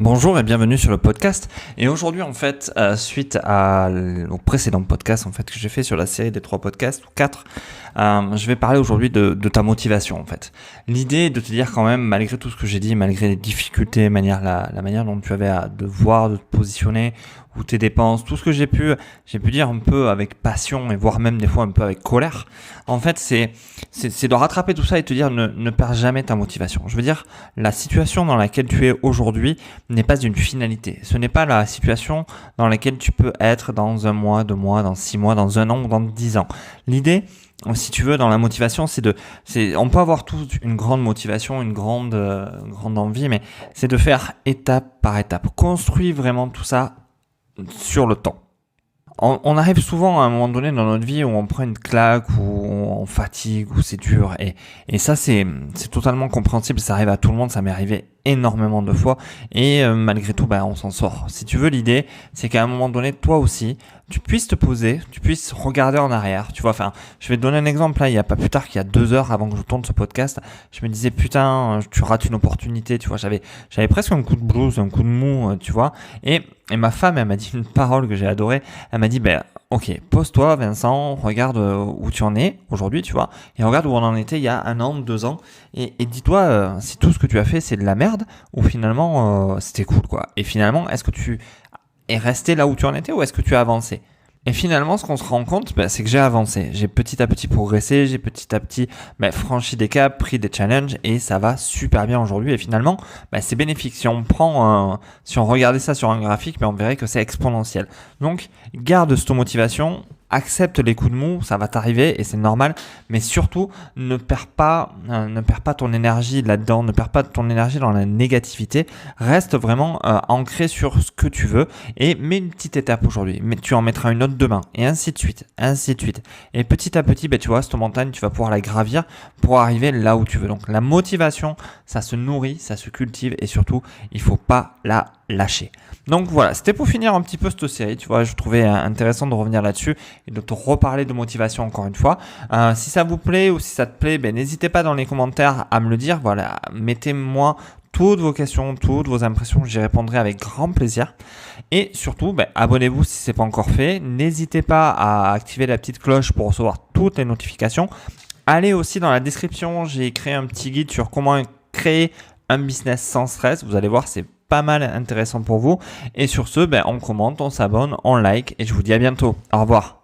Bonjour et bienvenue sur le podcast. Et aujourd'hui, en fait, suite au précédent podcast en fait que j'ai fait sur la série des 3 podcasts ou 4, je vais parler aujourd'hui de ta motivation en fait. L'idée est de te dire quand même, malgré tout ce que j'ai dit, malgré les difficultés, la manière dont tu avais de voir, de te positionner, ou tes dépenses, tout ce que j'ai pu dire un peu avec passion et voire même des fois un peu avec colère. En fait, c'est de rattraper tout ça et te dire ne perds jamais ta motivation. Je veux dire, la situation dans laquelle tu es aujourd'hui n'est pas une finalité. Ce n'est pas la situation dans laquelle tu peux être dans 1 mois, 2 mois, dans 6 mois, dans 1 an ou dans 10 ans. L'idée, si tu veux, dans la motivation, on peut avoir tous une grande motivation, une grande envie, mais c'est de faire étape par étape. Construis vraiment tout ça sur le temps. On arrive souvent à un moment donné dans notre vie où on prend une claque, où on fatigue, où c'est dur. Et ça, c'est totalement compréhensible. Ça arrive à tout le monde. Ça m'est arrivé énormément de fois. Et malgré tout, on s'en sort. Si tu veux, l'idée, c'est qu'à un moment donné, toi aussi, tu puisses te poser, tu puisses regarder en arrière. Tu vois, je vais te donner un exemple. Là, il n'y a pas plus tard qu'il y a 2 heures avant que je tourne ce podcast, je me disais, putain, tu rates une opportunité. Tu vois, j'avais presque un coup de blues, un coup de mou, tu vois. Et ma femme, elle m'a dit une parole que j'ai adorée. Elle m'a dit, ok, pose-toi, Vincent, regarde où tu en es aujourd'hui, tu vois, et regarde où on en était il y a 1 an, 2 ans, et dis-toi si tout ce que tu as fait c'est de la merde, ou finalement c'était cool, quoi. Et finalement, est-ce que tu es resté là où tu en étais, ou est-ce que tu as avancé? Et finalement, ce qu'on se rend compte, c'est que j'ai avancé. J'ai petit à petit progressé, j'ai petit à petit franchi des caps, pris des challenges, et ça va super bien aujourd'hui. Et finalement, c'est bénéfique. Si on regardait ça sur un graphique, on verrait que c'est exponentiel. Donc, garde cette motivation. Accepte les coups de mou, ça va t'arriver et c'est normal, mais surtout ne perds pas ton énergie là-dedans, ne perds pas ton énergie dans la négativité, reste vraiment ancré sur ce que tu veux et mets une petite étape aujourd'hui, mais tu en mettras une autre demain et ainsi de suite. Et petit à petit, tu vois, cette montagne, tu vas pouvoir la gravir pour arriver là où tu veux. Donc la motivation, ça se nourrit, ça se cultive et surtout, il faut pas la lâcher. Donc voilà, c'était pour finir un petit peu cette série, tu vois, je trouvais intéressant de revenir là-dessus et de te reparler de motivation encore une fois. Si ça vous plaît ou si ça te plaît, n'hésitez pas dans les commentaires à me le dire. Voilà, mettez-moi toutes vos questions, toutes vos impressions, j'y répondrai avec grand plaisir. Et surtout, abonnez-vous si ce n'est pas encore fait. N'hésitez pas à activer la petite cloche pour recevoir toutes les notifications. Allez aussi dans la description, j'ai créé un petit guide sur comment créer un business sans stress. Vous allez voir, c'est pas mal intéressant pour vous. Et sur ce, on commente, on s'abonne, on like et je vous dis à bientôt. Au revoir.